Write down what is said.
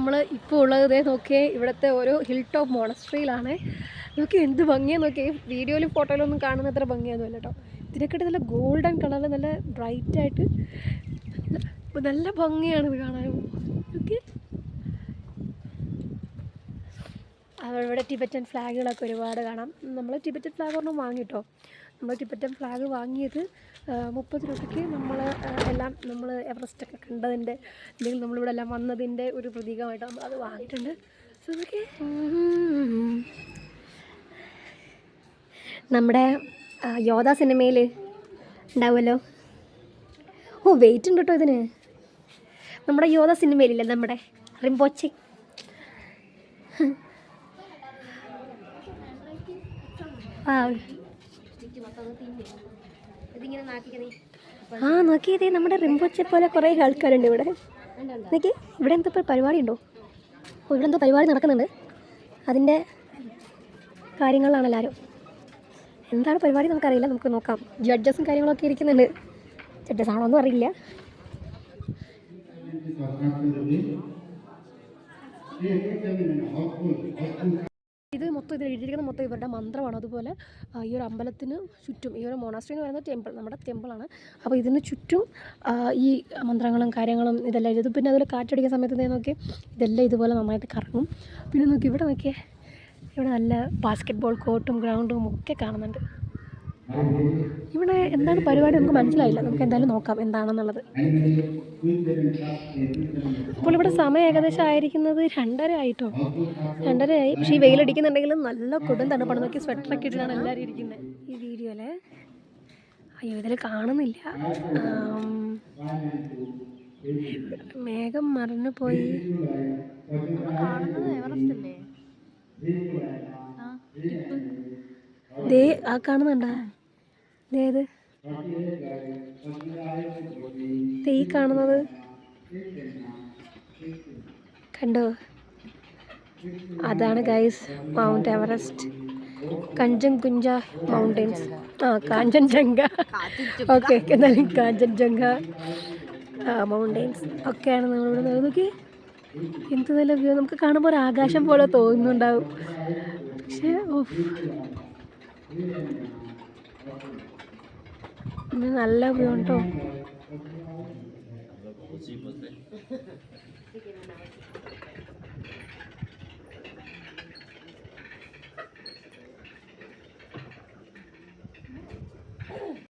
നമ്മൾ ഇപ്പോൾ ഉള്ളത് ഇതേ നോക്കിയേ ഇവിടുത്തെ ഓരോ ഹിൽ ടോപ്പ് മോണസ്ട്രിയിലാണ്. നോക്കി എന്ത് ഭംഗിയാന്ന് നോക്കിയേ. വീഡിയോയിലും ഫോട്ടോയിലൊന്നും കാണുന്ന അത്ര ഭംഗിയൊന്നുമല്ല കേട്ടോ. ഇതിനെക്കാട്ടി നല്ല ഗോൾഡൻ കളറിൽ നല്ല ബ്രൈറ്റായിട്ട് നല്ല ഭംഗിയാണിത് കാണാൻ. ഓക്കെ, അവിടെ ടിബറ്റൻ ഫ്ലാഗുകളൊക്കെ ഒരുപാട് കാണാം. നമ്മൾ ടിബറ്റൻ ഫ്ലാഗ് ഒരെണ്ണം വാങ്ങിട്ടോ. നമ്മൾ ടിബറ്റൻ ഫ്ലാഗ് വാങ്ങിയത് 30 രൂപയ്ക്ക് നമ്മൾ എവറസ്റ്റൊക്കെ കണ്ടതിൻ്റെ അല്ലെങ്കിൽ നമ്മളിവിടെ എല്ലാം വന്നതിൻ്റെ ഒരു പ്രതീകമായിട്ട് നമ്മൾ അത് വാങ്ങിയിട്ടുണ്ട്. സോ അതൊക്കെ നമ്മുടെ യോധ സിനിമയിൽ ഉണ്ടാവുമല്ലോ. ഓ വെയിറ്റ് ഉണ്ട് കേട്ടോ ഇതിന്. നമ്മുടെ യോധ സിനിമയിലില്ലേ നമ്മുടെ റിംപോച്ചെ, നോക്കിയതേ നമ്മുടെ റിംപോച്ചെ പോലെ കുറേ ആൾക്കാരുണ്ട് ഇവിടെ. നോക്കി ഇവിടെ എന്തോ പരിപാടി ഉണ്ടോ? ഓ ഇവിടെ എന്തോ പരിപാടി നടക്കുന്നുണ്ട്. അതിൻ്റെ കാര്യങ്ങളിലാണ് എല്ലാവരും. എന്താണ് പരിപാടി നമുക്കറിയില്ല, നമുക്ക് നോക്കാം. ജഡ്ജസും കാര്യങ്ങളൊക്കെ ഇരിക്കുന്നുണ്ട്. ജഡ്ജസ് ആണോ ഒന്നും അറിയില്ല. ഇത് മൊത്തം ഇതിൽ എഴുതിയിരിക്കുന്ന മൊത്തം ഇവരുടെ മന്ത്രമാണ്. അതുപോലെ ഈ ഒരു അമ്പലത്തിന് ചുറ്റും, ഈ ഒരു മൊണാസ്ട്രി എന്ന് പറയുന്നത് ടെമ്പിൾ, നമ്മുടെ ടെമ്പിളാണ്. അപ്പോൾ ഇതിന് ചുറ്റും ഈ മന്ത്രങ്ങളും കാര്യങ്ങളും ഇതെല്ലാം എഴുതും. പിന്നെ അതുപോലെ കാറ്റടിക്കുന്ന സമയത്ത് നോക്കി ഇതെല്ലാം ഇതുപോലെ നന്നായിട്ട് കറങ്ങും. പിന്നെ നോക്കി ഇവിടെ നോക്കിയേ, ഇവിടെ നല്ല ബാസ്കറ്റ് ബോൾ കോർട്ടും ഗ്രൗണ്ടും ഒക്കെ കാണുന്നുണ്ട്. ഇവിടെ എന്താണ് പരിപാടി നമുക്ക് മനസ്സിലായില്ല. നമുക്ക് എന്തായാലും നോക്കാം എന്താണെന്നുള്ളത്. അപ്പോൾ ഇവിടെ സമയം ഏകദേശം ആയിരിക്കുന്നത് 2:30 ആയിട്ടോ. 2:30 ആയി. പക്ഷേ ഈ വെയിലടിക്കുന്നുണ്ടെങ്കിലും നല്ല കൊടും തണുപ്പാണ്. നോക്കി സ്വെറ്ററൊക്കെ ഇട്ടിട്ടാണ് എല്ലാവരും ഇരിക്കുന്നത് ഈ വീഡിയോയിൽ. അയ്യോ ഇതിൽ കാണുന്നില്ല, മേഘം മറന്നു പോയി. ദേ ആ കാണുന്നുണ്ടാ? ഏത് ഈ കാണുന്നത് കണ്ടോ? അതാണ് guys Mount Everest, Kanchenjunga mountains. Kanchenjunga. Okay എന്നാലും കാഞ്ചൻജംഗ മൗണ്ടെയ്ൻസ് ഒക്കെയാണ് നമ്മളിവിടെ നോക്കി. എന്ത് നല്ല വ്യൂ, നമുക്ക് കാണുമ്പോൾ ഒരു ആകാശം പോലെ തോന്നുന്നുണ്ടാവും. പക്ഷേ നല്ല വ്യൂ ഉണ്ടോ.